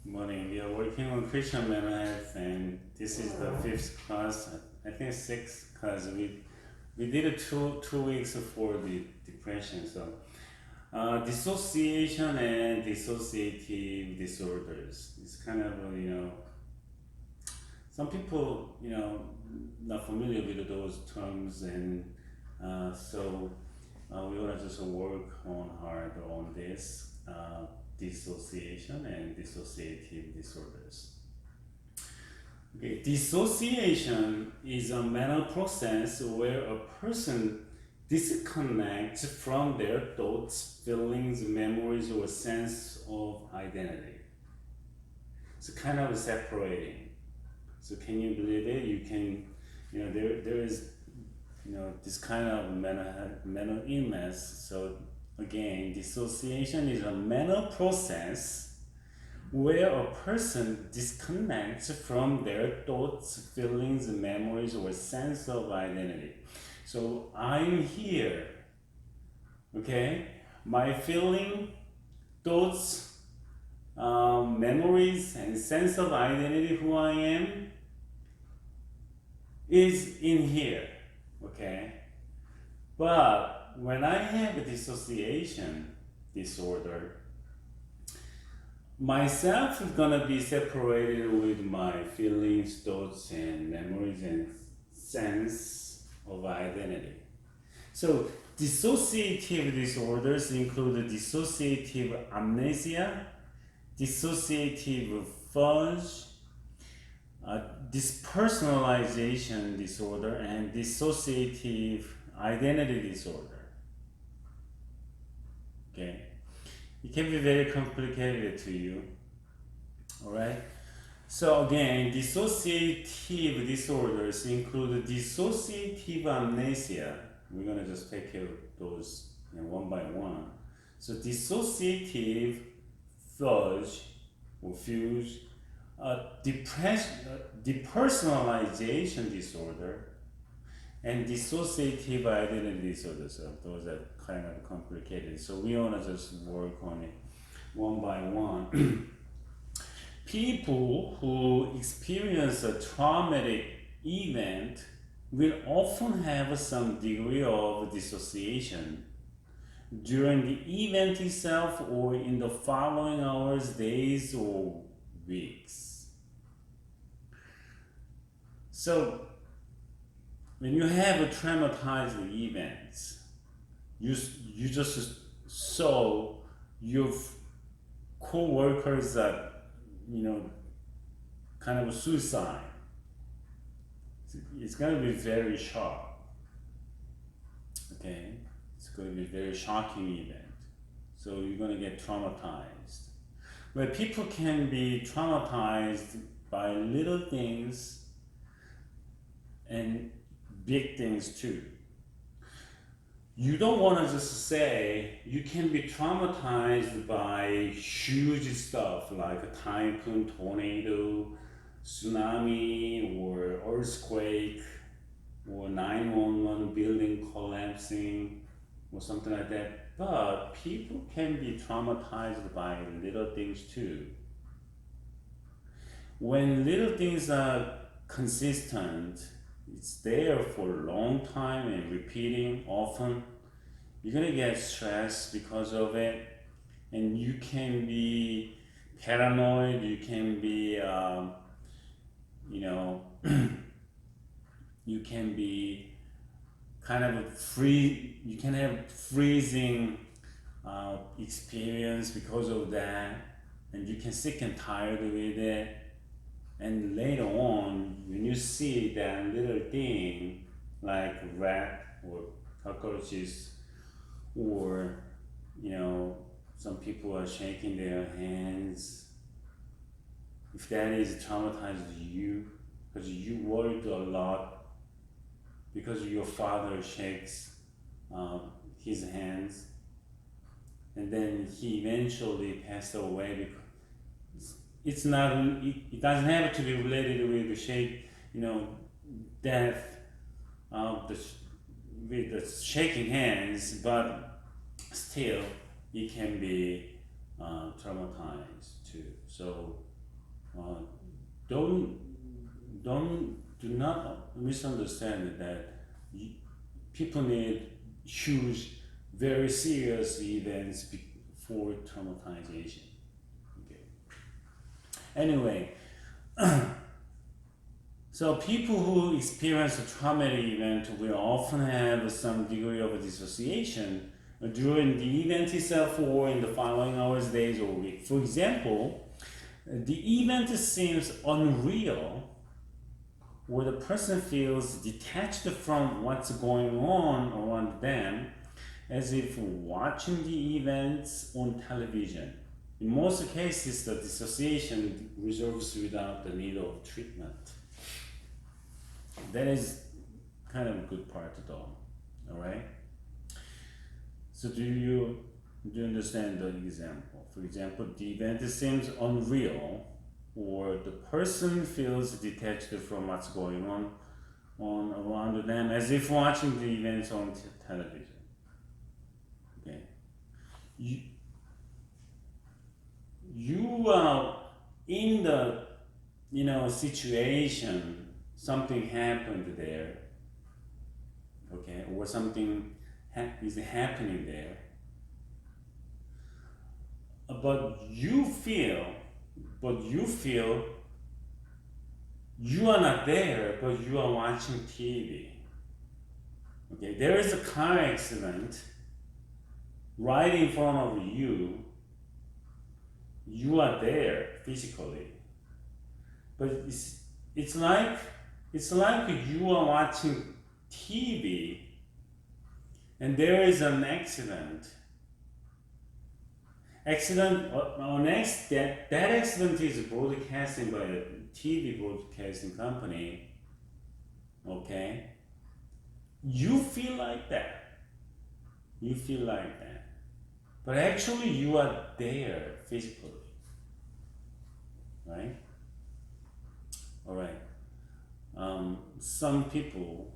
Morning. We are working on Christian mental health, and this is the fifth class. I think sixth class. We did it two weeks for the depression. So, dissociation and dissociative disorders. It's kind of some people not familiar with those terms, and so we want to just work hard on this. Dissociation and dissociative disorders. Okay, dissociation is a mental process where a person disconnects from their thoughts, feelings, memories, or sense of identity. It's kind of separating. So can you believe it? You can, there is, this kind of mental illness. So again, dissociation is a mental process where a person disconnects from their thoughts, feelings, memories, or sense of identity. So I'm here, okay? My feeling, thoughts, memories, and sense of identity, who I am, is in here, okay? But when I have a dissociation disorder, myself is gonna be separated with my feelings, thoughts, and memories and sense of identity. So dissociative disorders include dissociative amnesia, dissociative fuzz, dispersonalization disorder, and dissociative identity disorder. Okay, it can be very complicated to you. All right. So again, dissociative disorders include dissociative amnesia. We're gonna just take care of those one by one. So dissociative fuzz or fuse, depersonalization disorder, and dissociative identity disorder. So those are kind of complicated. So we want to just work on it one by one. People who experience a traumatic event will often have some degree of dissociation during the event itself or in the following hours, days, or weeks. So when you have a traumatizing events, you just saw your co-workers that kind of suicide. It's gonna be very sharp. Okay, it's gonna be a very shocking event. So you're gonna get traumatized. But people can be traumatized by little things and big things too. You don't want to just say you can be traumatized by huge stuff like a typhoon, tornado, tsunami, or earthquake, or 911 building collapsing, or something like that. But people can be traumatized by little things too. When little things are consistent, it's there for a long time and repeating often, you're gonna get stressed because of it, and you can be paranoid, you can be you can be kind of you can have freezing experience because of that, and you can sick and tired with it. And later on, when you see that little thing like rat or cockroaches, or some people are shaking their hands, if that is traumatized you, because you worried a lot because your father shakes his hands, and then he eventually passed away because it's not, it doesn't have to be related with the shake, death, with the shaking hands, but still it can be traumatized too. So Uh, do not misunderstand that people need huge, very serious events for traumatization. Okay. Anyway, so people who experience a traumatic event will often have some degree of dissociation during the event itself or in the following hours, days, or week. For example, the event seems unreal, where the person feels detached from what's going on around them, as if watching the events on television. In most cases, the dissociation resolves without the need of treatment. That is kind of a good part though, all right? So do you understand the example? For example, the event seems unreal, or the person feels detached from what's going on around them, as if watching the events on television. Okay, you are in the situation, something happened there, okay, or something is happening there, but you feel you are not there, but you are watching TV. Okay, there is a car accident right in front of you. You are there physically, but it's like you are watching TV, and there is an accident. That accident is broadcasting by a TV broadcasting company. Okay, you feel like that. But actually, you are there physically, right? All right. Some people,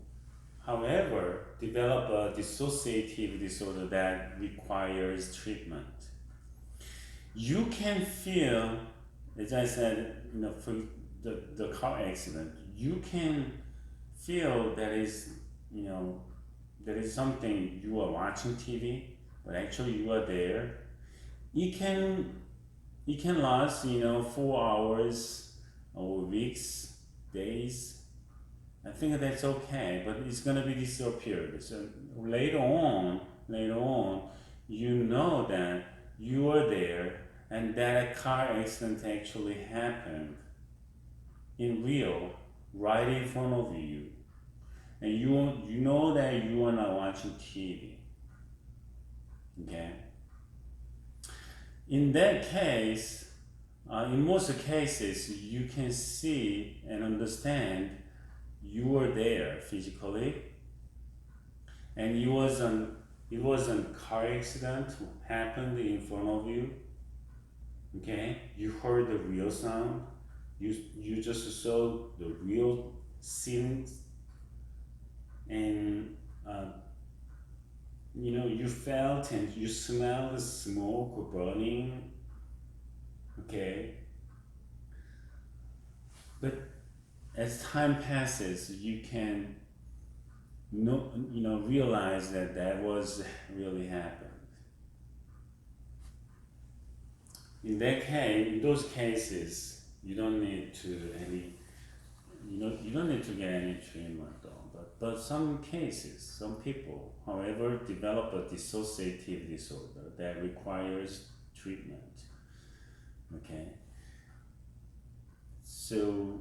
however, develop a dissociative disorder that requires treatment. You can feel, as I said, for the car accident, you can feel that is something you are watching TV, but actually you are there. It can last 4 hours or weeks, days. I think that's okay, but it's gonna be disappeared. So later on, you know that you are there and that a car accident actually happened in real, right in front of you, and you know that you are not watching TV. Okay. In that case, in most cases, you can see and understand you were there physically, and it was a car accident happened in front of you. Okay, you heard the real sound. You just saw the real scene, and you felt and you smelled the smoke burning. Okay, but as time passes, you can realize that was really happened. In those cases, you don't need to get any treatment though. But some cases, some people, however, develop a dissociative disorder that requires treatment. Okay. So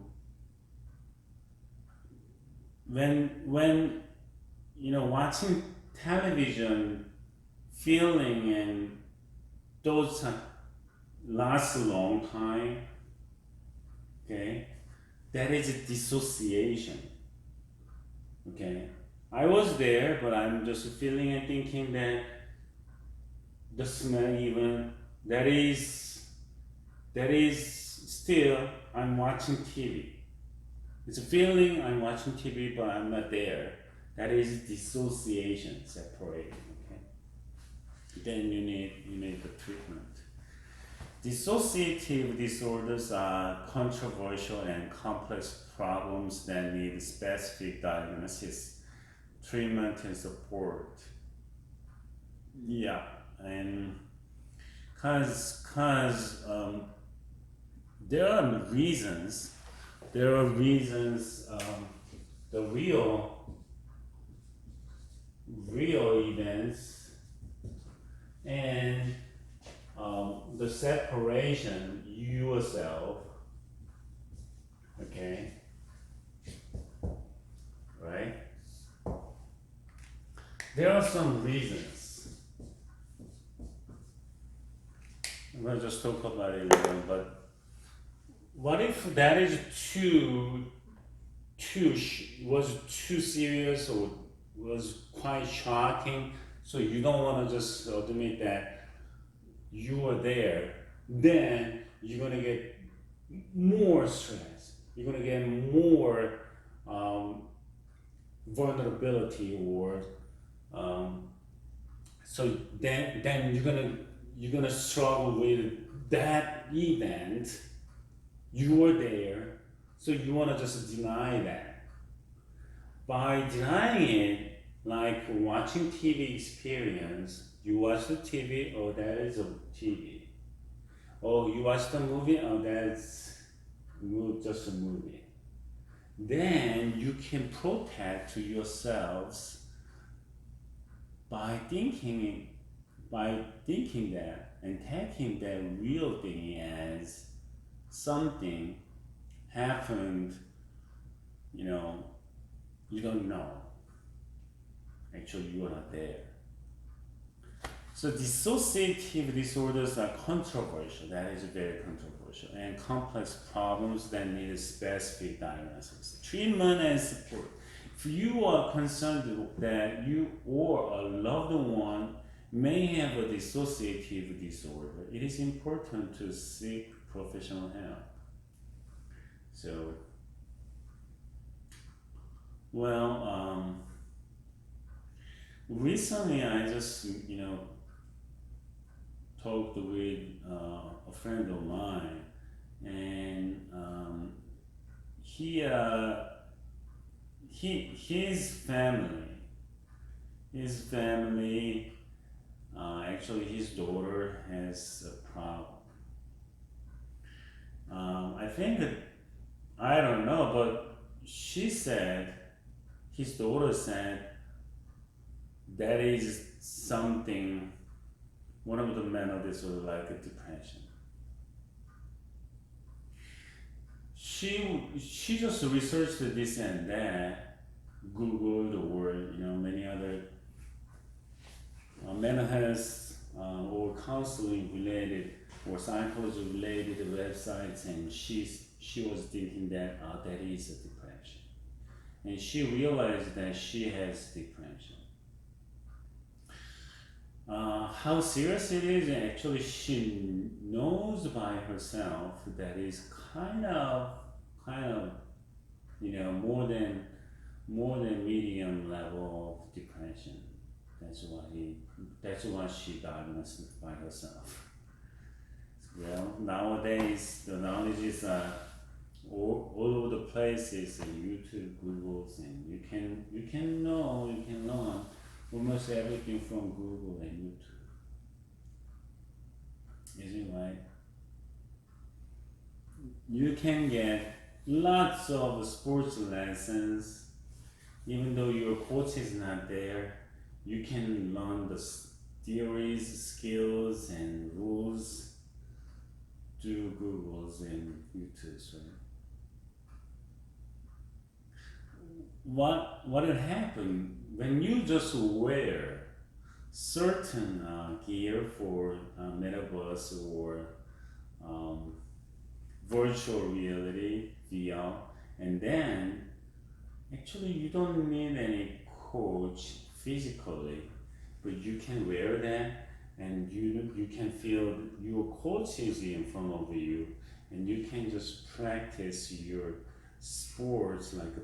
when watching television, feeling and those last a long time, okay, that is a dissociation. Okay, I was there, but I'm just feeling and thinking that the smell, even that is still I'm watching TV. It's a feeling I'm watching TV, but I'm not there. That is dissociation, separating. Okay, then you need the treatment. Dissociative disorders are controversial and complex problems that need specific diagnosis, treatment, and support. Yeah, and cause there are reasons. There are reasons. The real events and the separation yourself. Okay. Right. There are some reasons. I'm gonna just talk about it later, but what if that is was too serious or was quite shocking, so you don't want to just admit that you were there, then you're gonna get more stress. You're gonna get more vulnerability, or so then you're gonna struggle with that event. You were there, so you wanna just deny that. By denying it, like watching TV experience, you watch the TV, oh that is a TV. Oh, you watch the movie, oh that's just a movie. Then you can protect yourselves by thinking that and taking that real thing as something happened, you don't know. Actually, you are not there. So dissociative disorders are controversial, that is very controversial, and complex problems that need a specific diagnosis. Treatment and support. If you are concerned that you or a loved one may have a dissociative disorder, it is important to seek professional help. So, recently I just, talked with a friend of mine, and his family, actually his daughter has a problem. I think that, I don't know, but his daughter said that is something, one of the mental disorders like a depression. She just researched this and that, Googled or many other mental health or counseling related or psychology related websites, and she was thinking that that is a depression, and she realized that she has depression. How serious it is, actually she knows by herself that is kind of more than medium level of depression. That's why she diagnosed it by herself. Well, nowadays the knowledge is all over the places, YouTube, Google's, and you can learn almost everything from Google and YouTube. Isn't it right? You can get lots of sports lessons, even though your coach is not there. You can learn the theories, skills, and rules through Google's and YouTube's, right? What will happen when you just wear certain gear for metaverse or virtual reality (VR), and then actually you don't need any coach physically, but you can wear that, and you can feel your coach is in front of you, and you can just practice your sports, like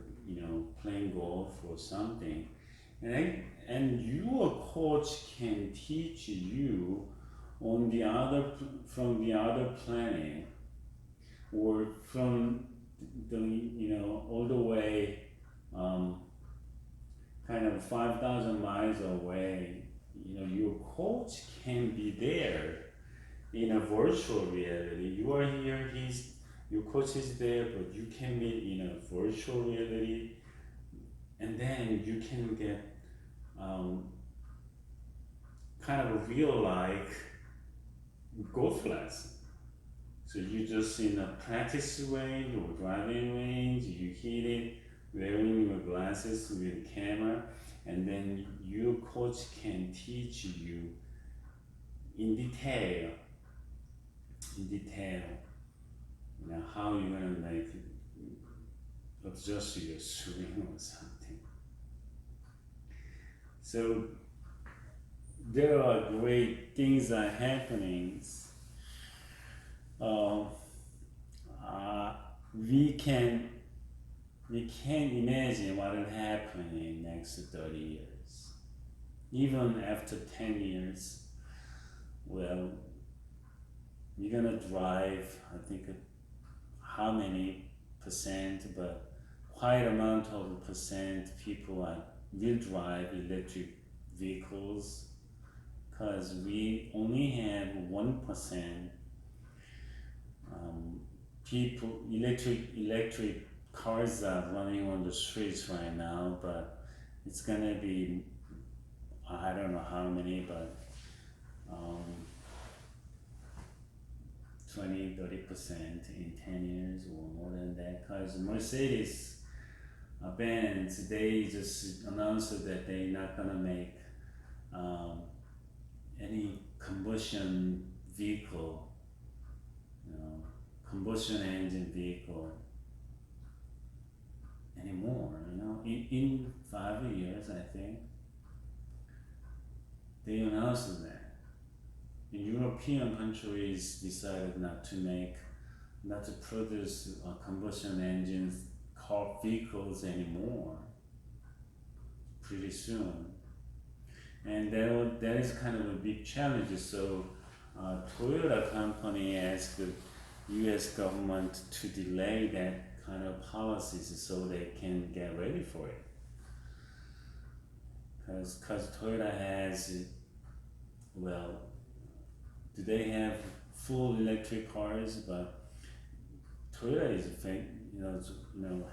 playing golf or something, and your coach can teach you on the other from the other planet, or from the all the way kind of 5,000 miles away, your coach can be there in a virtual reality. You are here, your coach is there, but you can be in a virtual reality, and then you can get kind of a real like golf lesson. So you just in a practice range or driving range, you hit it wearing your glasses with camera, and then your coach can teach you in detail, how you're gonna like adjust your swing or something. So there are great things that are happening. We can imagine what will happen in the next 30 years. Even after 10 years, well, we're gonna drive, I think, how many percent, but quite amount of percent people will drive electric vehicles, because we only have 1% people, electric cars are running on the streets right now, but it's gonna be, I don't know how many, but 20-30% in 10 years or more than that, because Mercedes Benz, they just announced that they're not gonna make any combustion vehicle, combustion engine vehicle anymore. In 5 years, I think they announced that. In European countries decided not to produce combustion engines car vehicles anymore pretty soon, and that is kind of a big challenge. So Toyota company asked the U.S. government to delay that kind of policies so they can get ready for it, because Toyota has, well, do they have full electric cars? But Toyota is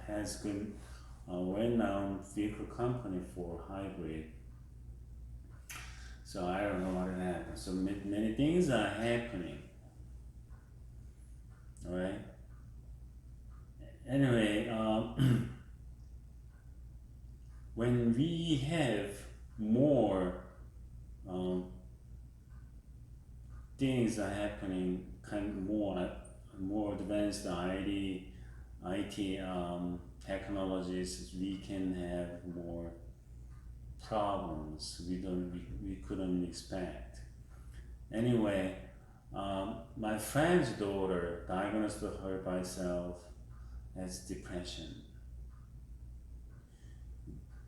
has been a well-known vehicle company for hybrid. So I don't know what will happen. So many things are happening. All right. Anyway, when we have more things are happening, kind of more advanced IT technologies, we can have more problems we couldn't expect. Anyway, my friend's daughter diagnosed her by herself as depression.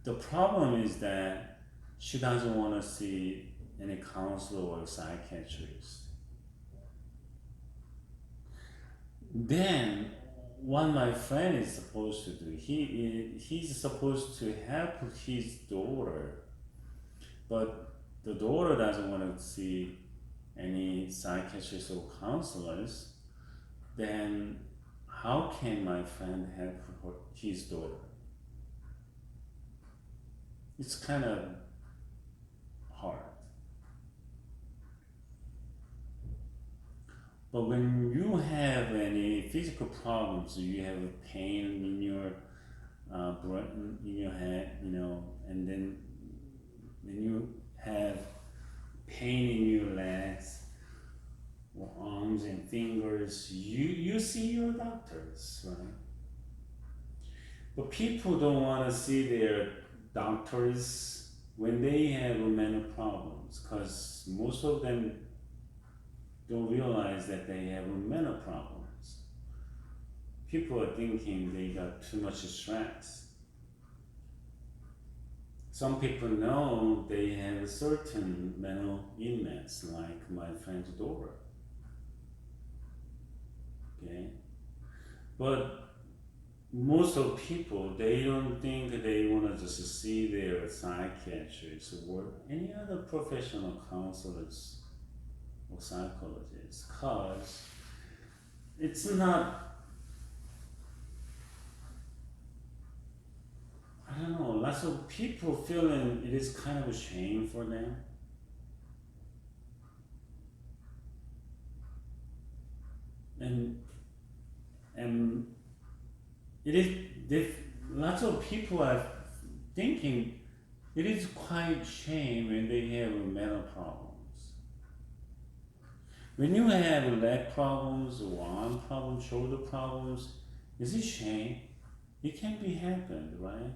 The problem is that she doesn't want to see any counselor or psychiatrist. Then what my friend is supposed to do, he's supposed to help his daughter, but the daughter doesn't want to see any psychiatrists or counselors. Then how can my friend help his daughter? It's kind of hard. But when you have any physical problems, you have a pain in your in your head, and then when you have pain in your legs or arms and fingers, you see your doctors, right? But people don't want to see their doctors when they have mental problems, because most of them don't realize that they have mental problems. People are thinking they got too much stress. some people know they have a certain mental illness, like my friend Dora. Okay, but most of people, they don't think they want to just see their psychiatrists or any other professional counselors or psychologists, because it's not, I don't know, lots of people feeling it is kind of a shame for them. And it is, lots of people are thinking it is quite shame when they have mental problems. When you have leg problems, or arm problems, shoulder problems, is it shame? It can be happened, right?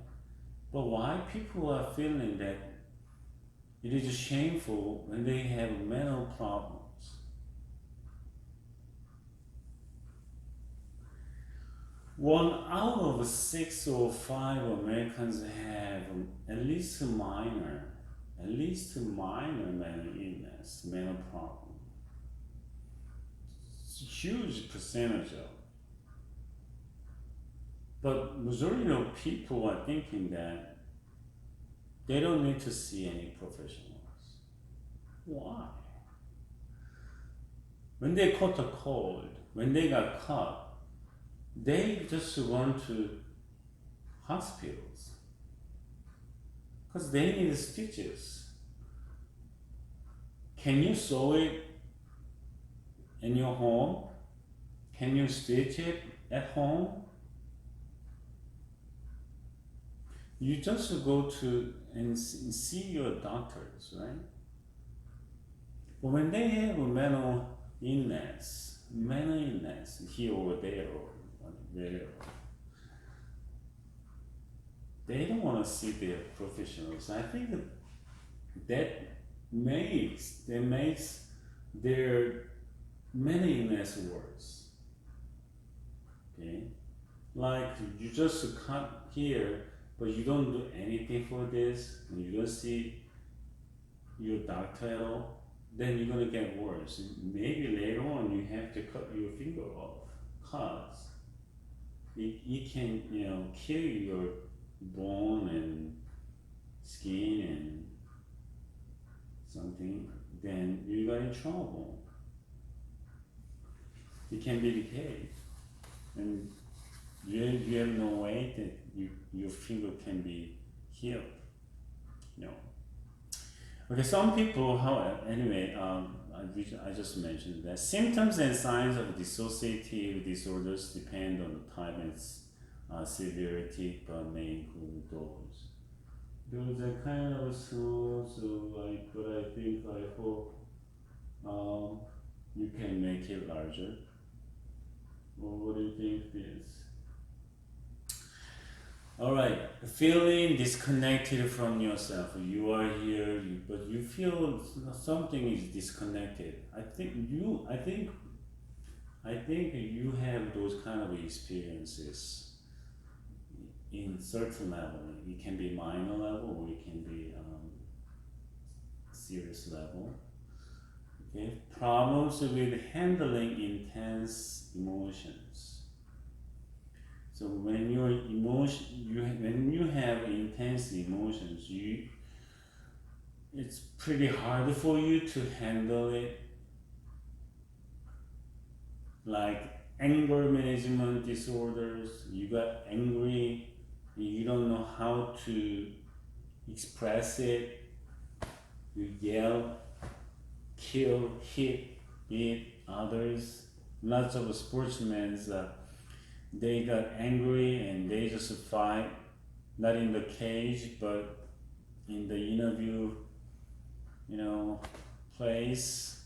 But why people are feeling that it is shameful when they have mental problems? 1 out of 6 or 5 Americans have at least minor mental illness, mental problem. It's a huge percentage of. But majority of people are thinking that they don't need to see any professionals. Why? When they caught a cold, when they got caught, they just run to hospitals because they need stitches. Can you sew it in your home? Can you stitch it at home? You just go to and see your doctors, right? But when they have a mental illness here or there, they don't want to see their professionals. I think that makes their mental illness worse. Okay, like you just cut here, but you don't do anything for this, and you don't see your doctor at all. Then you're gonna get worse. Maybe later on you have to cut your finger off, cause it can, kill your bone and skin and something. Then you got in trouble. It can be decayed, and you have no way that your finger can be healed. Okay, some people, however, anyway, I just mentioned that symptoms and signs of dissociative disorders depend on the type and severity, but may include those. Those are kind of small, but I hope you can make it larger. Well, what do you think this? All right, feeling disconnected from yourself. You are here, but you feel something is disconnected. I think you have those kind of experiences in certain level. It can be minor level, or it can be serious level. Okay, problems with handling intense emotions. So when when you have intense emotions, it's pretty hard for you to handle it. Like anger management disorders, you got angry, you don't know how to express it. You yell, kill, hit others. Lots of sportsmen. They got angry and they just fight, not in the cage, but in the interview, place.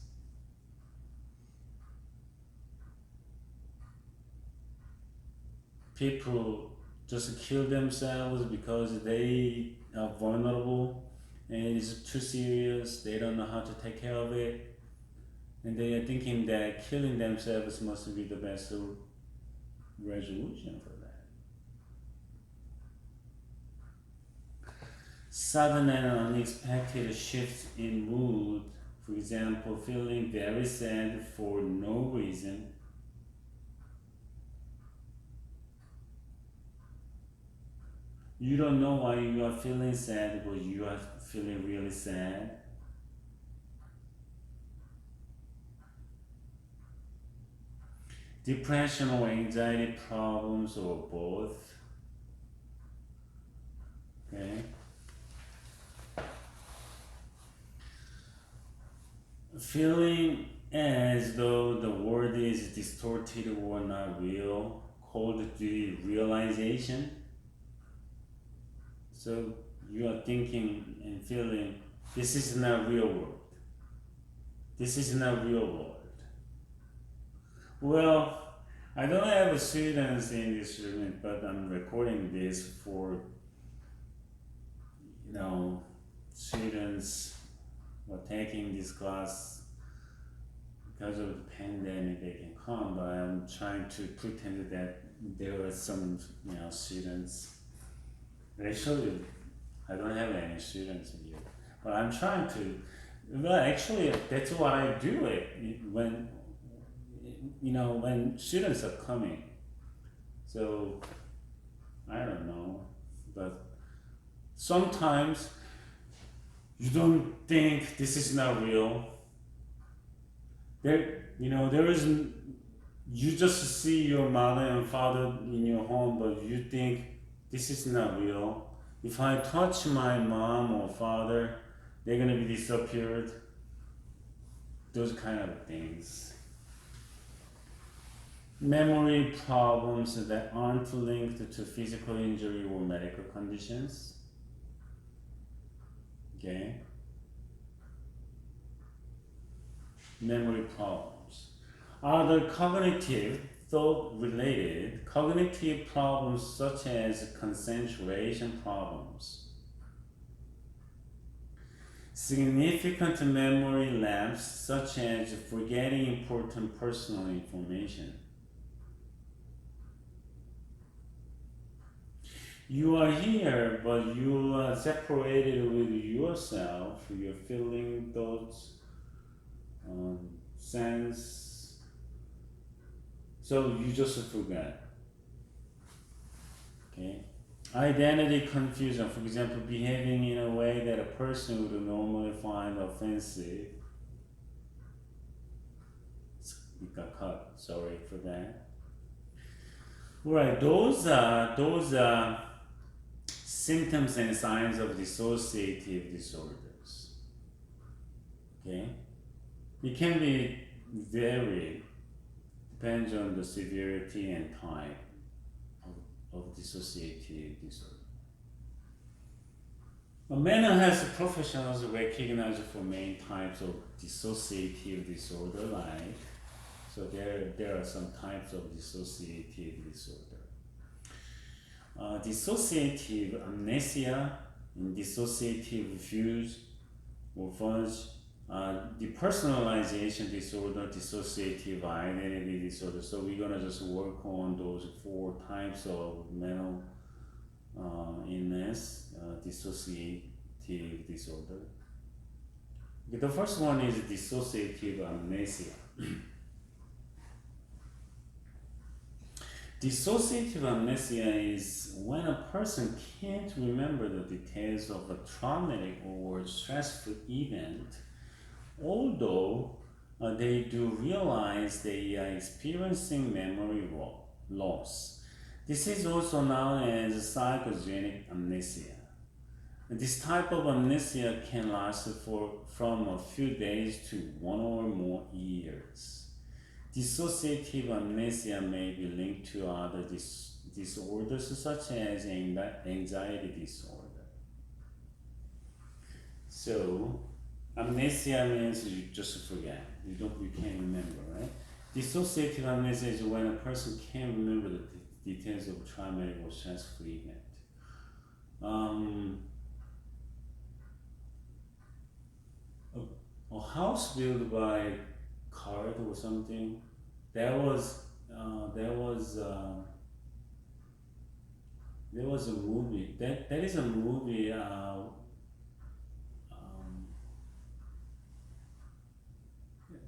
People just kill themselves because they are vulnerable and it's too serious. They don't know how to take care of it, and they are thinking that killing themselves must be the best resolution for that. Sudden and unexpected shifts in mood, for example, feeling very sad for no reason. You don't know why you are feeling sad, but you are feeling really sad. Depression or anxiety problems or both. Okay. Feeling as though the world is distorted or not real, called the realization. So you are thinking and feeling, this is not real world. This is not real world. Well, I don't have students in this room, but I'm recording this for, students who are taking this class because of the pandemic. They can come, but I'm trying to pretend that there are some, students. Actually, I don't have any students here, but I'm trying to. Well, actually, that's what I do when when students are coming. So I don't know, but sometimes you don't think this is not real. There isn't. You just see your mother and father in your home, but you think this is not real. If I touch my mom or father, they're gonna be disappeared. Those kind of things. Memory problems that aren't linked to physical injury or medical conditions. Okay. Memory problems. Other cognitive, thought-related cognitive problems such as concentration problems. Significant memory lapse such as forgetting important personal information. You are here, but you are separated with yourself, your feeling, thoughts, sense. So you just forget. Okay. Identity confusion, for example, behaving in a way that a person would normally find offensive. It got cut. Sorry for that. Right. Those are symptoms and signs of dissociative disorders. Okay. It can be varied, depends on the severity and type of dissociative disorder. Mental health professionals recognize for main types of dissociative disorder, so there are some types of dissociative disorder. Dissociative amnesia and dissociative fuse or fuzz, depersonalization disorder, dissociative identity disorder. So we're gonna just work on those 4 types of mental illness, dissociative disorder. Okay, the first one is dissociative amnesia. Dissociative amnesia is when a person can't remember the details of a traumatic or stressful event, although they do realize they are experiencing memory loss. This is also known as psychogenic amnesia. This type of amnesia can last from a few days to 1 or more years. Dissociative amnesia may be linked to other disorders such as anxiety disorder. So, amnesia means you just forget. You can't remember, right? Dissociative amnesia is when a person can't remember the details of a traumatic or stressful event. A house built by card or something. There was there was a movie that is a movie.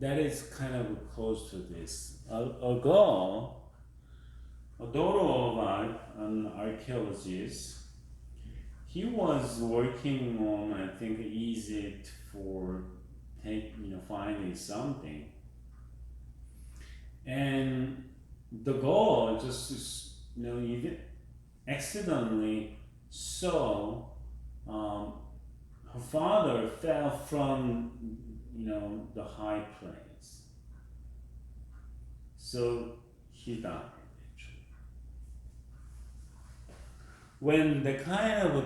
That is kind of close to this. A girl, a daughter of an archaeologist, he was working on, I think, Egypt for finding something, and the girl just even accidentally saw her father fell from the high place, so he died actually. When the kind of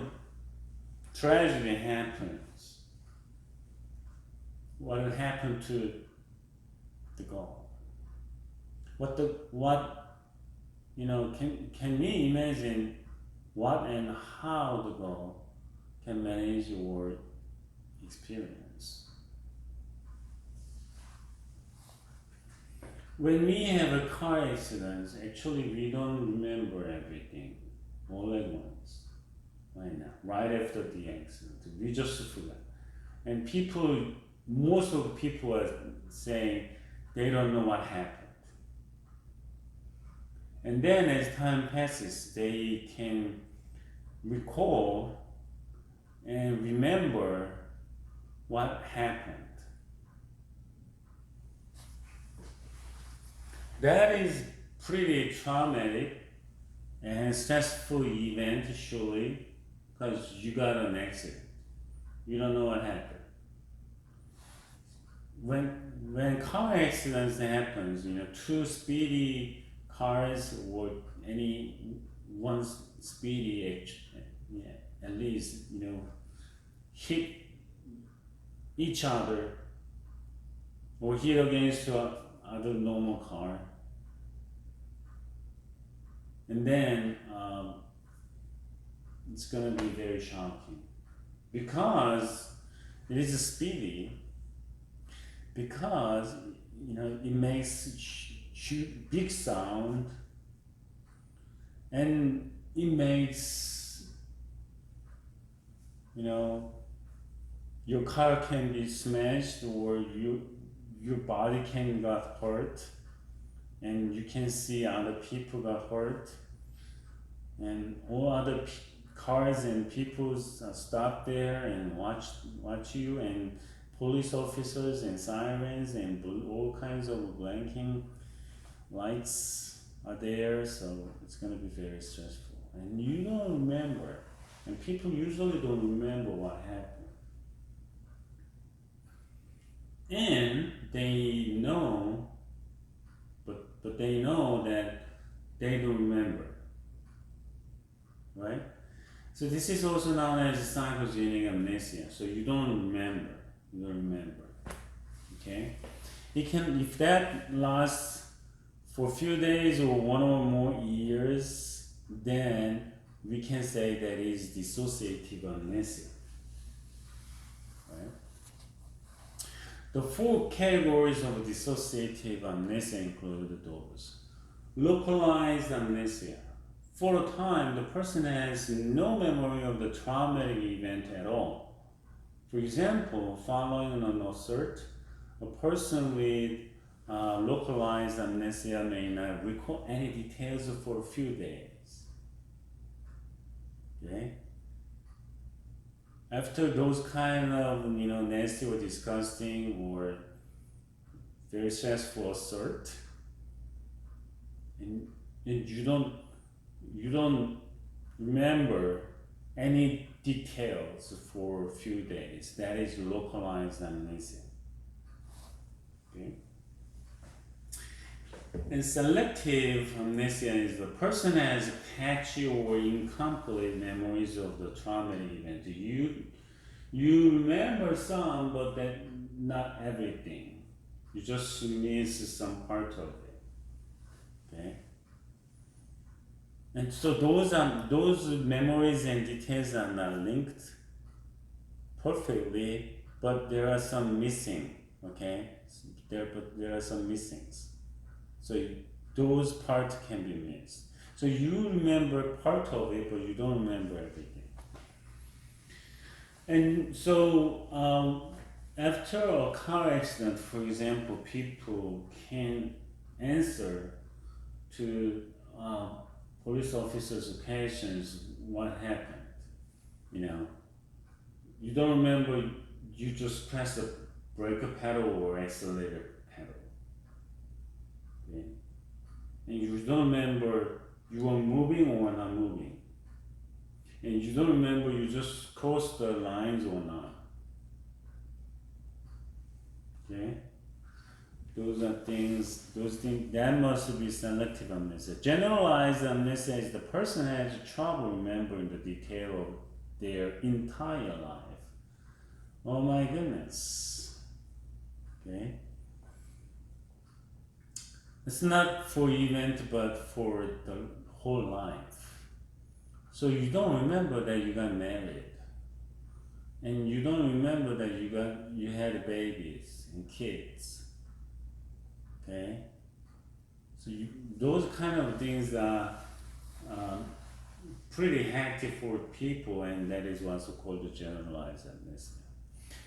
tragedy happens, what happened to the girl? Can we imagine what and how the girl can manage your experience? When we have a car accident, actually we don't remember everything all at once, right now, right after the accident. We just forget. And most of the people are saying they don't know what happened. And then as time passes, they can recall and remember what happened. That is pretty traumatic and stressful event, surely, because you got an accident. You don't know what happened. When car accidents happens, two speedy cars or any one speedy at least hit each other or hit against other normal car, and then it's gonna be very shocking because it is speedy, because it makes big sound, and it makes your car can be smashed, or your body can got hurt, and you can see other people got hurt, and all other cars and people stop there and watch you, and police officers and sirens and all kinds of blinking lights are there, so it's going to be very stressful. And you don't remember, and people usually don't remember what happened. And they know, but they know that they don't remember, right? So this is also known as psychogenic amnesia. So you don't remember, okay? If that lasts for a few days or one or more years, then we can say that is dissociative amnesia, right? The four categories of dissociative amnesia include those. Localized amnesia. For a time, the person has no memory of the traumatic event at all. For example, following an assault, a person with localized amnesia may not recall any details for a few days. Okay? After those kind of nasty or disgusting or very stressful assault, and you don't remember any details for a few days. That is localized amnesia. Okay? And selective amnesia is the person has patchy or incomplete memories of the traumatic event. You remember some, but that not everything. You just miss some part of it. Okay. And so those memories and details are not linked perfectly, but there are some missing. Okay. There are some missings. So those parts can be missed. So you remember part of it, but you don't remember everything. And so after a car accident, for example, people can answer to police officers' questions what happened. You know, you don't remember, you just press the brake pedal or accelerator pedal. Okay? And you don't remember you were moving or not moving. And you don't remember you just crossed the lines or not. Okay? Those things, that must be selective amnesia. Generalized amnesia is the person has trouble remembering the detail of their entire life. Oh my goodness. Okay? It's not for event, but for the whole life. So you don't remember that you got married. And you don't remember that you had babies and kids. Okay? So those kind of things are pretty hectic for people, and that is what's called the generalized amnesia.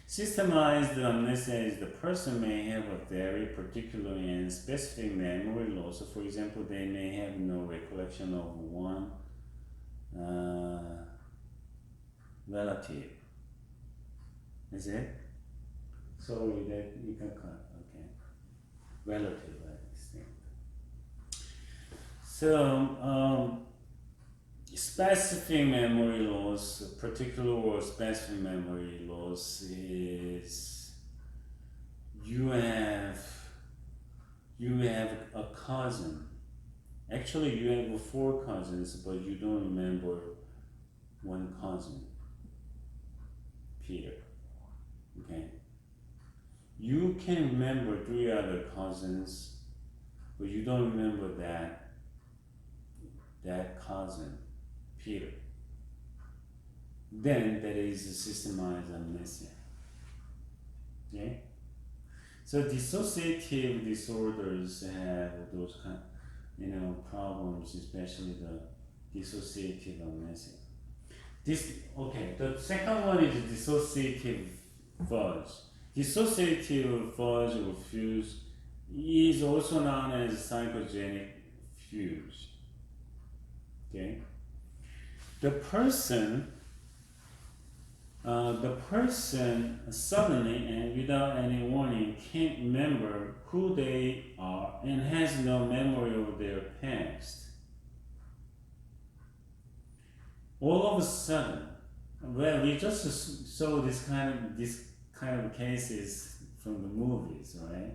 Systemized amnesia is the person may have a very particular and specific memory loss. So for example, they may have no recollection of one relative. Is it? Sorry, that you can cut. Okay. Relative, I think. So, specific memory loss, particular or specific memory loss is you have a cousin. Actually, you have 4 cousins, but you don't remember one cousin, Peter. Okay. You can remember 3 other cousins, but you don't remember that cousin, Peter. Then that is a systemized amnesia. Okay? So dissociative disorders have those kind, problems, especially the dissociative amnesia. The second one is dissociative fuzz. Dissociative fuzz or fuse is also known as psychogenic fuse. Okay? The person suddenly and without any warning can't remember who they are and has no memory of their past. All of a sudden, well, we just saw this kind of cases from the movies, right?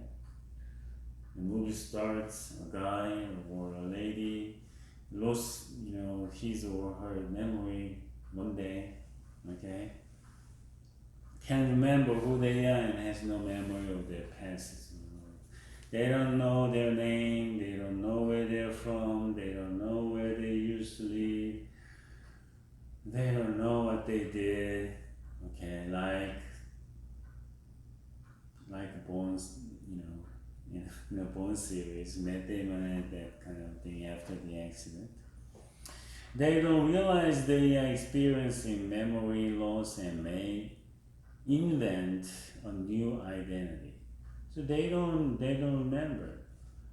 The movie starts, a guy or a lady lost, his or her memory one day, okay? Can't remember who they are and has no memory of their past. They don't know their name, they don't know where they're from, they don't know where they used to live, they don't know what they did, okay, like Bones, in the Bones series, Matt Damon had that kind of thing after the accident. They don't realize they are experiencing memory loss and may invent a new identity. So they don't remember,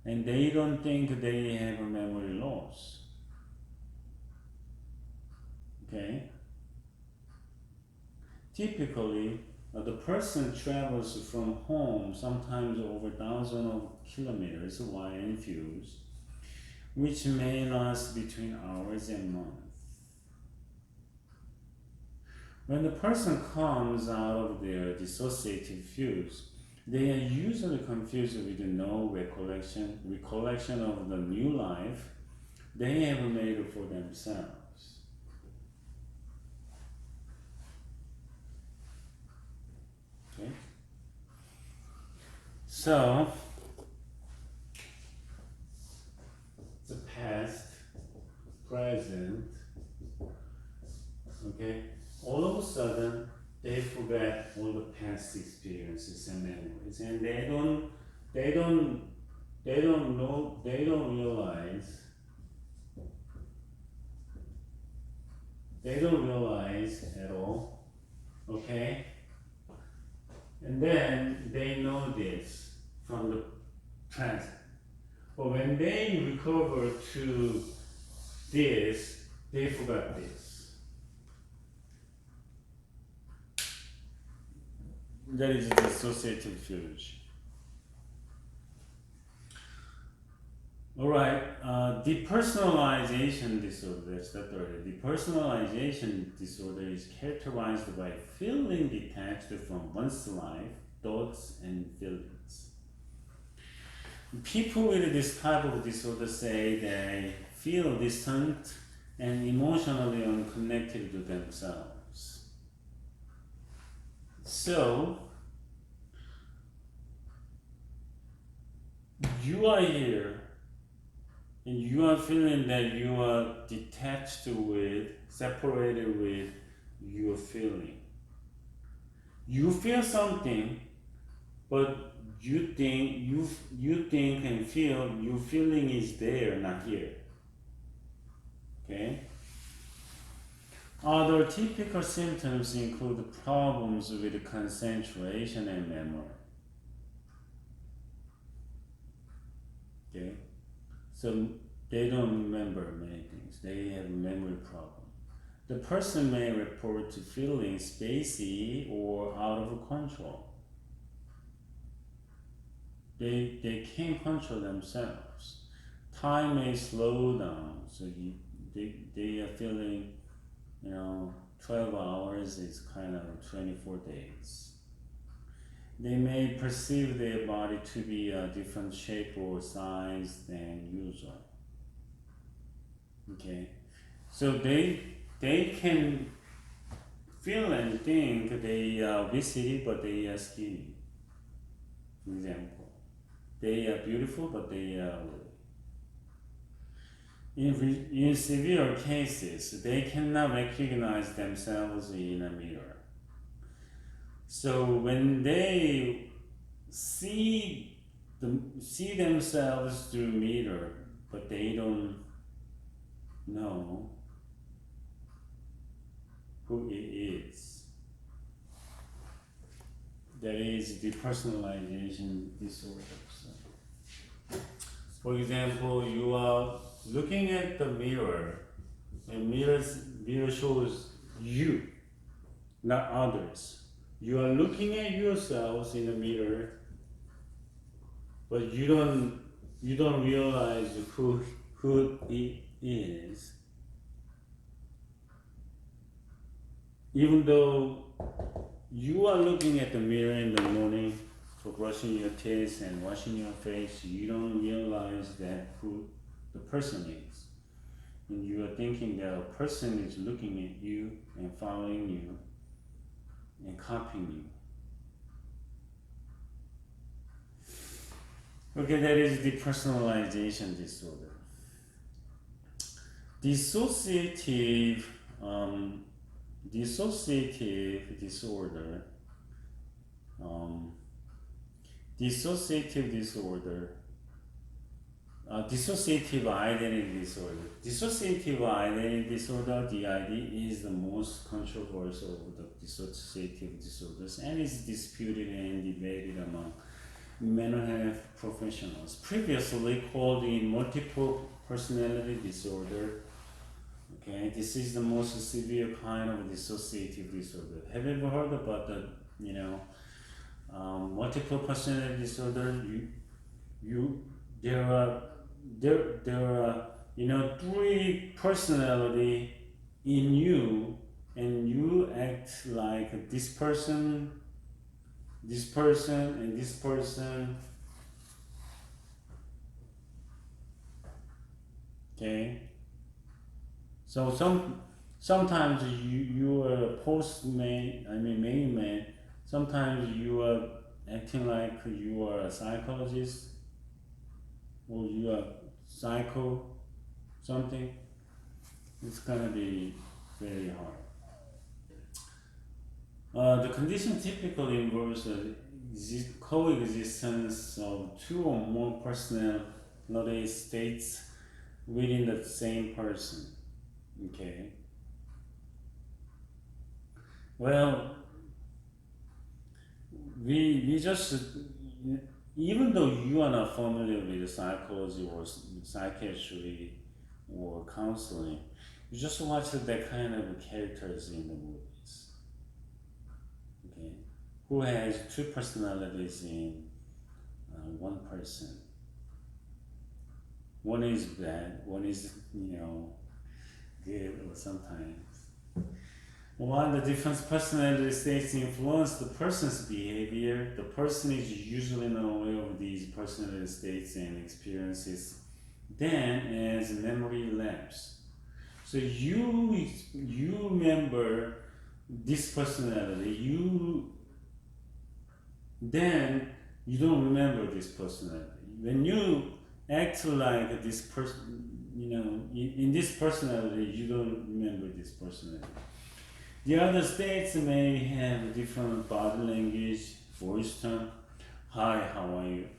and they don't think they have a memory loss. Okay? Typically, the person travels from home sometimes over thousands of kilometers while infused, which may last between hours and months. When the person comes out of their dissociative fuse, they are usually confused with no recollection of the new life they have made for themselves. Okay? So, the past, present, okay? All of a sudden, they forget all the past experiences and memories, and they don't realize They don't realize at all. Okay? And then they know this from the present. But when they recover to this, they forgot this. That is the dissociative fusion. Alright, depersonalization disorder, that's the third. Depersonalization disorder is characterized by feeling detached from one's life, thoughts, and feelings. People with this type of disorder say they feel distant and emotionally unconnected to themselves. So, you are here and you are feeling that you are detached with, separated with your feeling. You feel something, but you think and feel your feeling is there, not here. Okay? Other typical symptoms include problems with concentration and memory. Okay? So they don't remember many things. They have a memory problem. The person may report to feeling spacey or out of control. They can't control themselves. Time may slow down, so they are feeling, 12 hours is kind of 24 days. They may perceive their body to be a different shape or size than usual. Okay, so they can feel and think they are obesity, but they are skinny. For example, they are beautiful, but they are ugly. In severe cases, they cannot recognize themselves in a mirror. So when they see themselves through mirror, but they don't know who it is. That is depersonalization disorder. So, for example, you are looking at the mirror, and mirror shows you, not others. You are looking at yourselves in the mirror, but you don't realize who it is. Even though you are looking at the mirror in the morning for brushing your teeth and washing your face, you don't realize that who the person is. And you are thinking that a person is looking at you and following you and copying you. Okay, that is depersonalization disorder. Dissociative disorder. Dissociative disorder. Dissociative identity disorder. Dissociative identity disorder, DID, is the most controversial of the dissociative disorders and is disputed and debated among mental health professionals. Previously called in multiple personality disorder. Okay, this is the most severe kind of dissociative disorder. Have you ever heard about the, multiple personality disorder? There are three personality in you, and you act like this person, and this person. Okay. So sometimes you are postman, main man. Sometimes you are acting like you are a psychologist, or you are psycho something. It's gonna be very hard. The condition typically involves the coexistence of two or more personality states within the same person. Okay. Well, we just, even though you are not familiar with psychology or psychiatry or counseling, you just watch that kind of characters in the movies. Okay, who has two personalities in one person. One is bad, one is good, or sometimes. While the different personality states influence the person's behavior, the person is usually not aware of these personality states and experiences then as memory lapse. So you remember this personality, then you don't remember this personality. When you act like this person, in this personality, you don't remember this personality. The other states may have different body language, voice tone. Hi, how are you?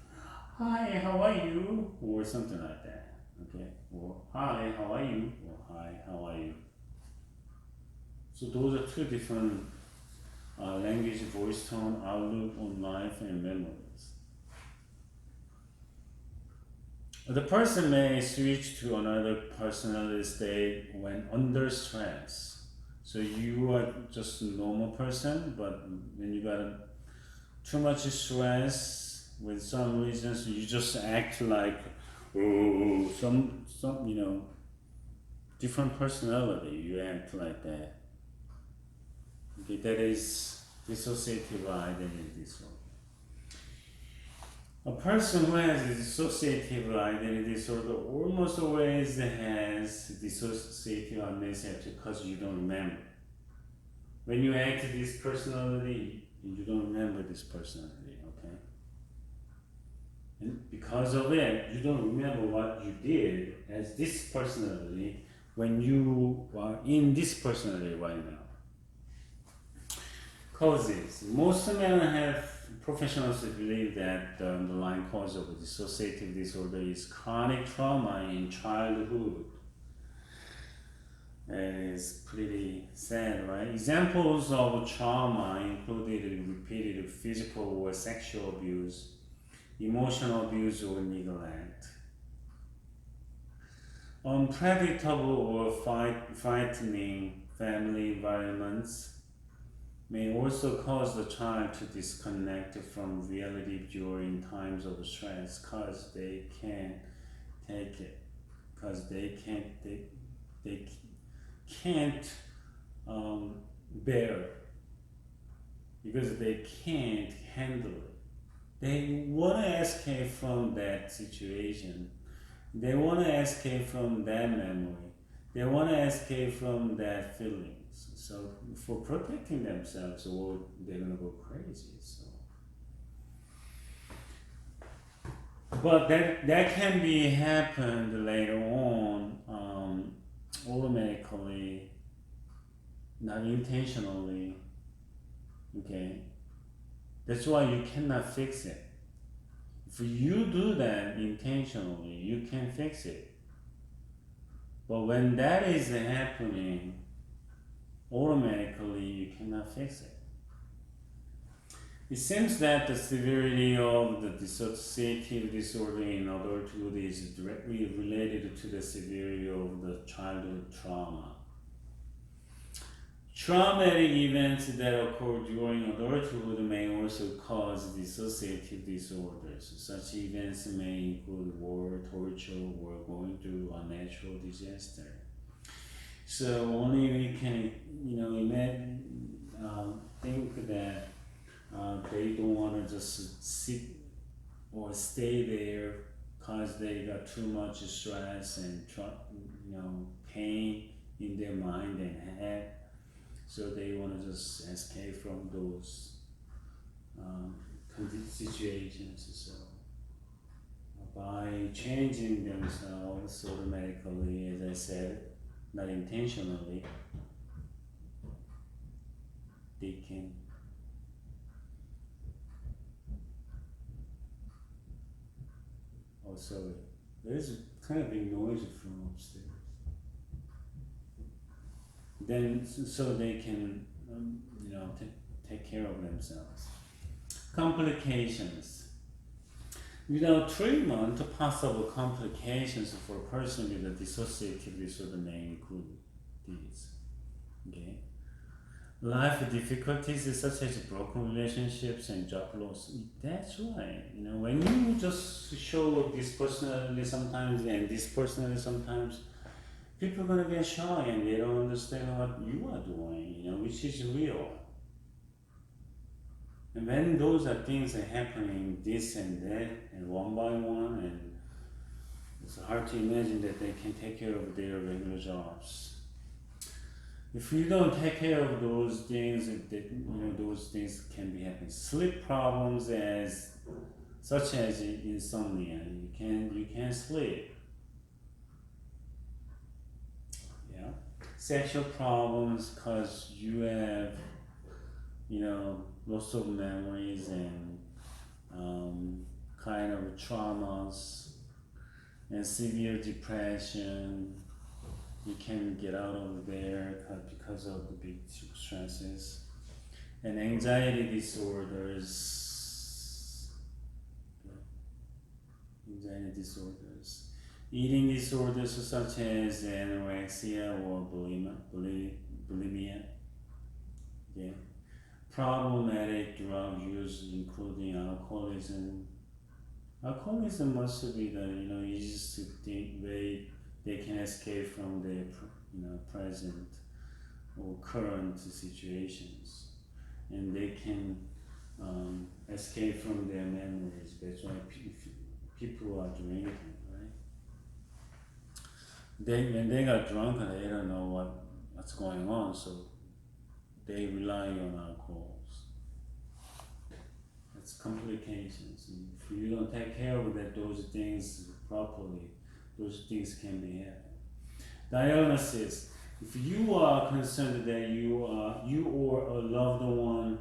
Hi, how are you? Or something like that. Okay. Or hi, how are you? Or hi, how are you? So those are two different language, voice tone, outlook on life and memories. The person may switch to another personality state when under stress. So you are just a normal person, but when you got too much stress with some reasons, you just act like some different personality. You act like that. Okay, that is dissociative identity disorder. A person who has a dissociative identity disorder almost always has dissociative amnesia because you don't remember. When you act this personality, you don't remember this personality, okay? And because of it, you don't remember what you did as this personality when you are in this personality right now. Causes. Most men have professionals who believe that the underlying cause of dissociative disorder is chronic trauma in childhood. It's pretty sad, right? Examples of trauma included repeated physical or sexual abuse, emotional abuse or neglect, unpredictable or frightening family environments may also cause the child to disconnect from reality during times of stress because they can't take it, because they can't bear, because they can't handle it. They want to escape from that situation. They want to escape from that memory. They want to escape from that feelings. So for protecting themselves, or they're gonna go crazy. So, but that can be happened later on, automatically, not intentionally. Okay, that's why you cannot fix it. If you do that intentionally, you can fix it. But when that is happening, automatically you cannot fix it. It seems that the severity of the dissociative disorder in adulthood is directly related to the severity of the childhood trauma. Traumatic events that occur during adulthood may also cause dissociative disorders. Such events may include war, torture, or going through a natural disaster. So only we can, imagine, think that they don't want to just sit or stay there because they got too much stress and pain in their mind and head. So they want to just escape from those situations. So by changing themselves automatically, as I said, not intentionally, they can also. There's kind of big noise from upstairs. Then, so they can take care of themselves. Complications. Without treatment, possible complications for a person with a dissociative disorder may include these. Okay. Life difficulties such as broken relationships and job loss. That's right. When you just show this personality sometimes and this personality sometimes, people are gonna get shy and they don't understand what you are doing, which is real. And when those are things are happening, this and that, and one by one, and it's hard to imagine that they can take care of their regular jobs. If you don't take care of those things, those things can be happening. Sleep problems such as insomnia. You can't sleep. Yeah. Sexual problems because you have, lots of memories and kind of traumas and severe depression. You can't get out of there because of the big stresses. And anxiety disorders. Eating disorders such as anorexia or bulimia. Yeah. Problematic drug use including alcoholism. Alcoholism must be the easiest way they can escape from their present or current situations, and they can escape from their memories. That's why people are drinking, right? When they got drunk, they don't know what's going on, so they rely on alcohols. That's complications. If you don't take care of those things properly, those things can be happening. Diagnosis. If you are concerned that you or a loved one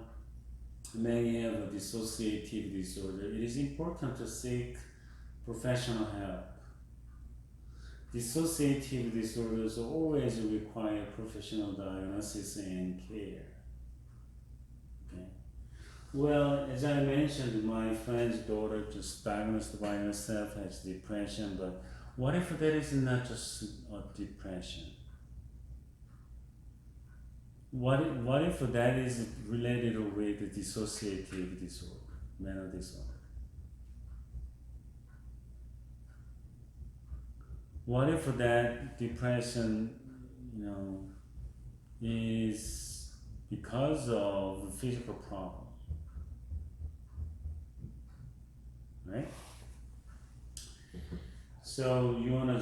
may have a dissociative disorder, it is important to seek professional help. Dissociative disorders always require professional diagnosis and care. Okay. Well, as I mentioned, my friend's daughter just diagnosed by herself as depression, but what if that is not just a depression? What if that is related with the dissociative disorder, mental disorder? What if that depression, is because of physical problems, right? So you wanna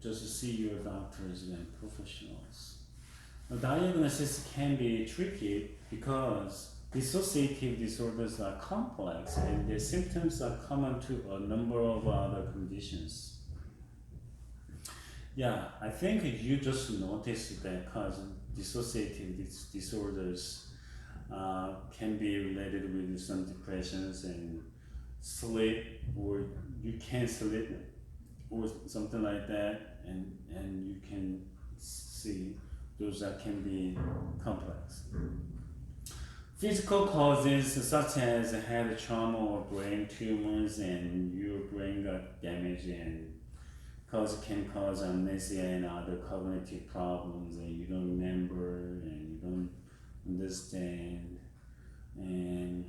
just see your doctors and professionals. A diagnosis can be tricky because dissociative disorders are complex and their symptoms are common to a number of other conditions. Yeah, I think you just noticed that because dissociative disorders can be related with some depressions and sleep, or you can't sleep or something like that, and you can see those that can be complex. Physical causes such as head trauma or brain tumors and your brain got damaged and can cause amnesia and other cognitive problems, and you don't remember and you don't understand, and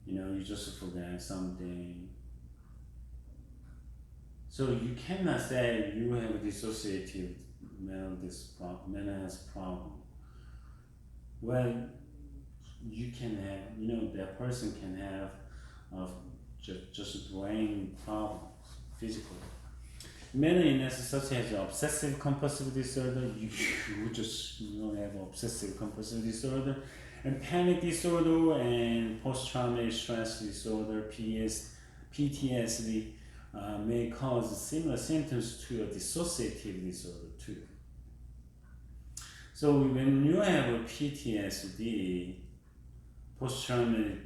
you just forget something. So you cannot say you have a dissociative mental health problem. Well, you can have, that person can have just brain problems, physically. Mental illness such as obsessive compulsive disorder, you just have obsessive compulsive disorder, and panic disorder and post-traumatic stress disorder, PTSD, may cause similar symptoms to a dissociative disorder too. So when you have a PTSD, post-traumatic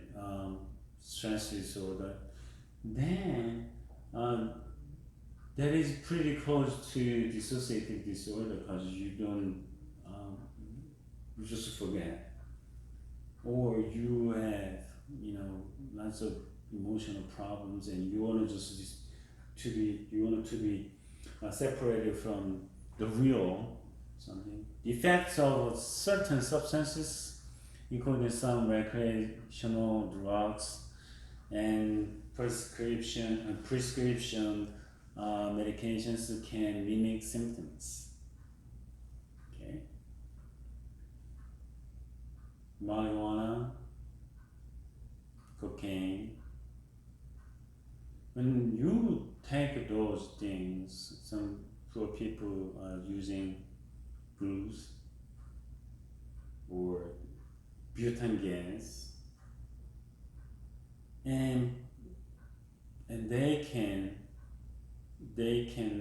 stress disorder, then that is pretty close to dissociative disorder because you don't you just forget, or you have, you know, lots of emotional problems, and you want to to be separated from the real something. The effects of certain substances, including some recreational drugs and prescription medications, can mimic symptoms. Okay, marijuana, cocaine. When you take those things, some poor people are using booze or butane gas, and they can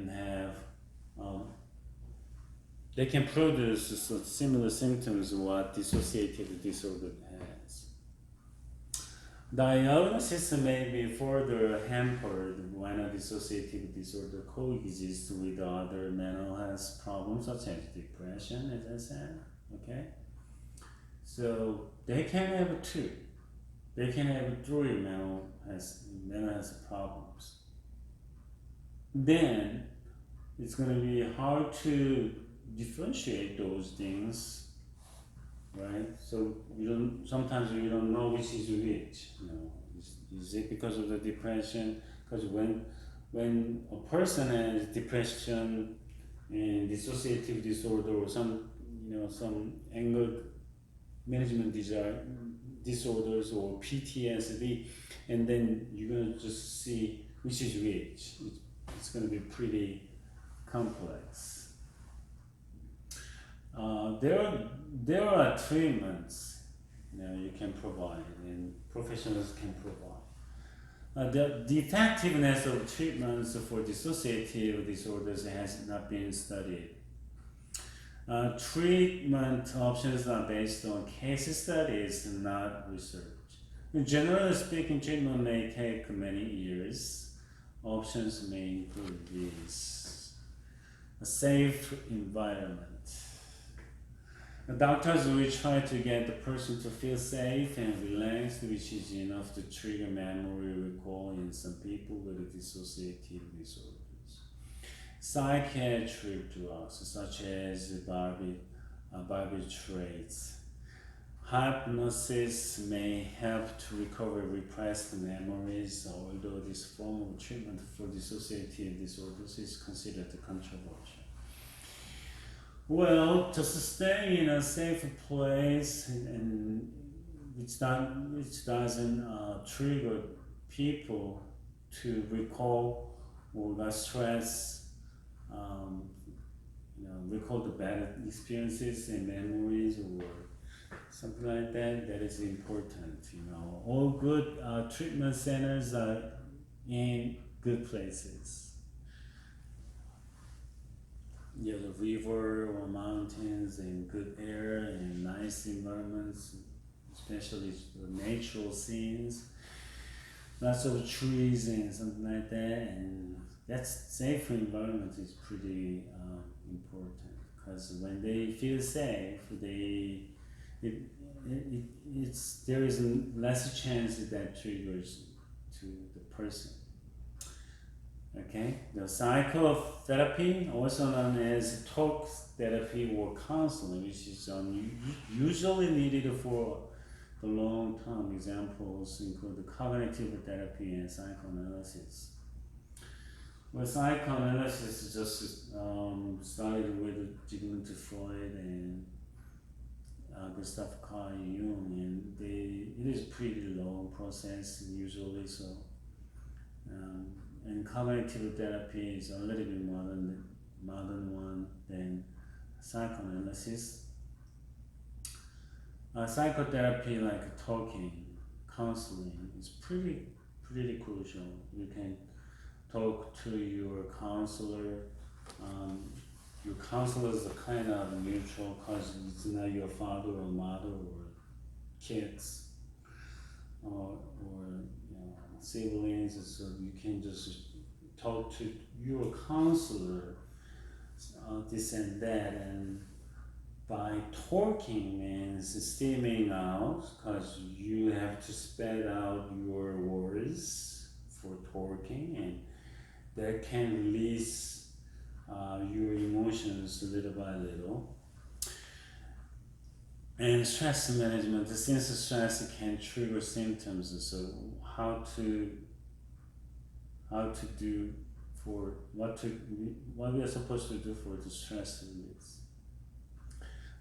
have they can produce similar symptoms what dissociative disorder has. Diagnosis may be further hampered when a dissociative disorder coexists with other mental health problems such as depression, as I said. Okay, so they can have two. They can have three mental health problems. Then it's going to be hard to differentiate those things, right? So sometimes you don't know which is which. You know, is it because of the depression? Because when a person has depression and dissociative disorder or some anger management disorders or PTSD, and then you're gonna just see which is which. It's gonna be pretty complex. There are treatments you can provide and professionals can provide. The effectiveness of treatments for dissociative disorders has not been studied. Treatment options are based on case studies, not research. Generally speaking, treatment may take many years. Options may include these: a safe environment. The doctors will try to get the person to feel safe and relaxed, which is enough to trigger memory recall in some people with dissociative disorders. Psychiatric drugs such as barbiturates. Hypnosis may help to recover repressed memories, although this form of treatment for dissociative disorders is considered controversial. Well, just stay in a safe place and which doesn't trigger people to recall or the stress, recall the bad experiences and memories or something like that. That is important. All good treatment centers are in good places. The river or mountains and good air and nice environments, especially the natural scenes, lots of trees and something like that, and that safe environment is pretty important, because when they feel safe, there is less chance that triggers to the person. Okay, the psychotherapy, also known as talk therapy or counseling, which is usually needed for the long-term. Examples include the cognitive therapy and psychoanalysis. Well, psychoanalysis just started with Sigmund Freud and Gustav Carl Jung, and it is a pretty long process usually. So. And cognitive therapy is a little bit modern one than psychoanalysis. Psychotherapy, like talking, counseling, is pretty crucial. You can talk to your counselor. Your counselor is a kind of neutral, because it's not your father or mother or kids or siblings, so you can just talk to your counselor, this and that, and by torquing means steaming out, because you have to spell out your words for torquing, and that can release your emotions little by little. And stress management, since stress can trigger symptoms, so how to do for what we are supposed to do for the stress release.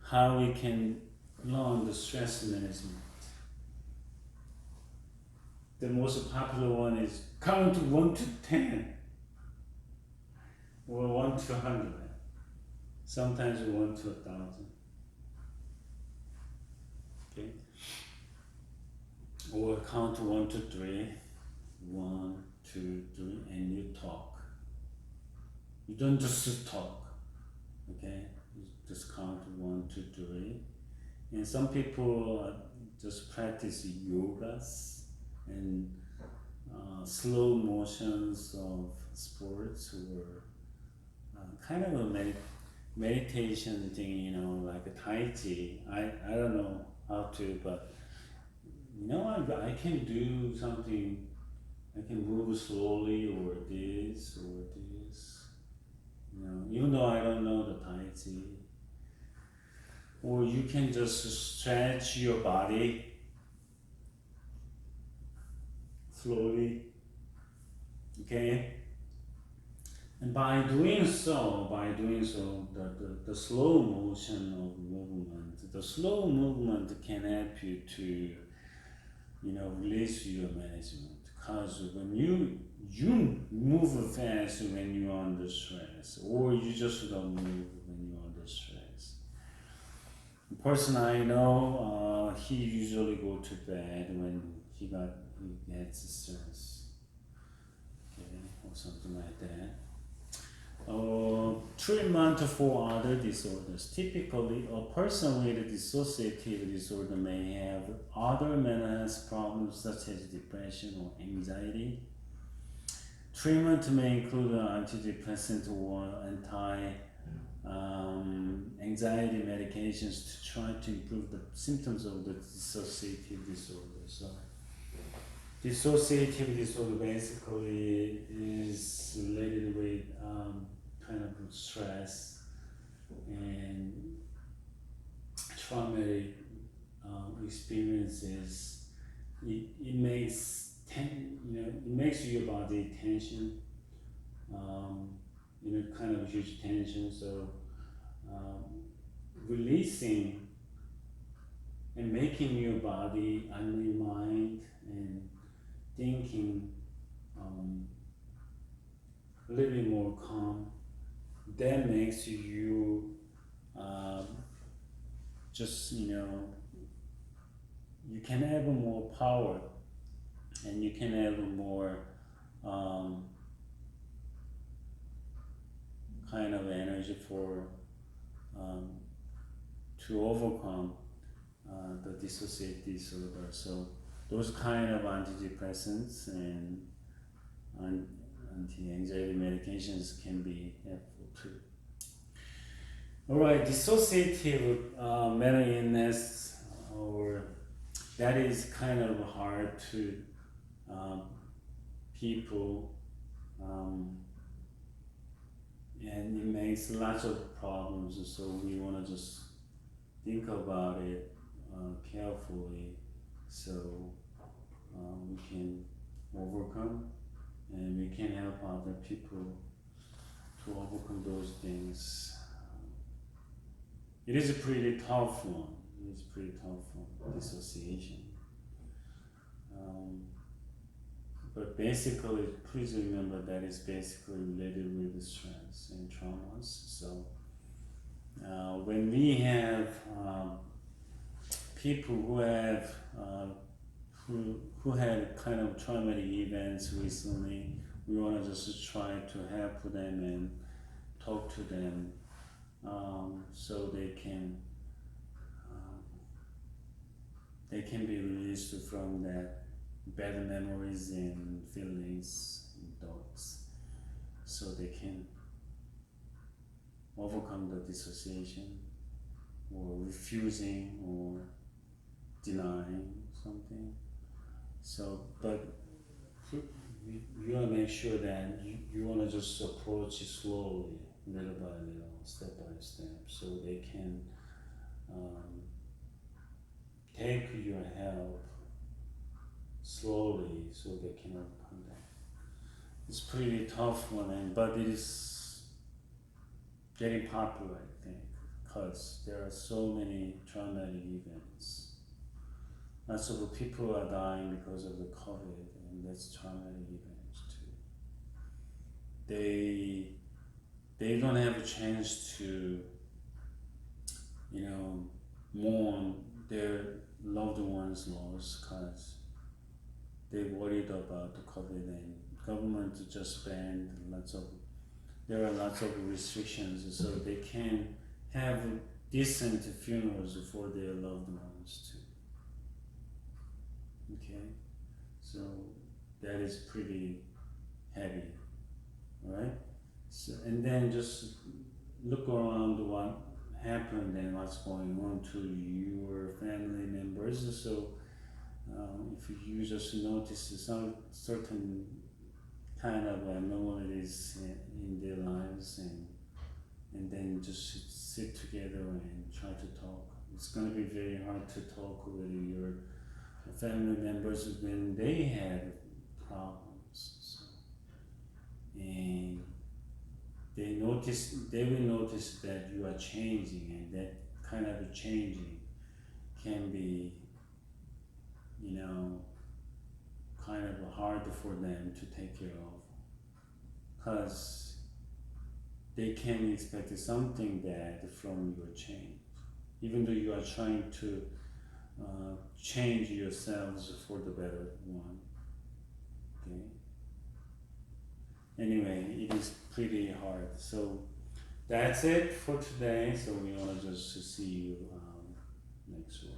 How we can learn the stress management. The most popular one is count 1 to 10 or 1 to 100. Sometimes 1 to 1,000. Okay. Or count 1 to 3. 1, 2, 3, and you talk. You don't just talk. Okay. You just count 1 to 3. And some people just practice yogas and slow motions of sports, or kind of a meditation thing, like a Tai Chi. I don't know how to, but I can do something. I can move slowly, or this, even though I don't know the Tai Chi. Or you can just stretch your body slowly, okay? And by doing so, the slow motion of movement can help you to, release your management. Because when you move fast when you're under stress, or you just don't move when you're under stress. The person I know, he usually go to bed when he gets stress, okay, or something like that. Treatment for other disorders. Typically, a person with a dissociative disorder may have other mental health problems such as depression or anxiety. Treatment may include antidepressant or anti-anxiety medications to try to improve the symptoms of the dissociative disorder. So, dissociative disorder basically is related with kind of stress and traumatic experiences. It makes it makes your body tension, kind of huge tension. So releasing and making your body and your mind and thinking a little bit more calm, that makes you just, you can have more power, and you can have more kind of energy for to overcome the dissociative disorder. So those kind of antidepressants and anti-anxiety medications can be helpful too. Alright, dissociative mental illness, or that is kind of hard to people, and it makes lots of problems, so we want to just think about it carefully, so we can overcome, and we can help other people to overcome those things. It is a pretty tough one. Dissociation. But basically, please remember that it's basically related with the stress and traumas. So when we have people who have who had kind of traumatic events recently, we want to just try to help them and talk to them, so they can be released from that bad memories and feelings and thoughts, so they can overcome the dissociation or refusing or denying something. So, but you want to make sure that you want to just approach it slowly, little by little, step by step, so they can take your help slowly, so they can overcome that. It's pretty tough one, but it is getting popular, I think, because there are so many traumatic events. Lots of people are dying because of the COVID, and that's traumatic events too. They don't have a chance to, mourn their loved ones' loss because they worried about the COVID, and government just banned there are lots of restrictions, so they can have decent funerals for their loved ones too. Okay, so that is pretty heavy, right? So, and then just look around what happened and what's going on to your family members. So if you just notice some certain kind of anomalies in their lives, and then just sit together and try to talk. It's going to be very hard to talk with your family members when they had problems. So, and they will notice that you are changing, and that kind of changing can be, kind of hard for them to take care of, because they can expect something bad from your change, even though you are trying to change yourselves for the better one. Okay. Anyway, it is pretty hard. So that's it for today. So we want to just see you next week.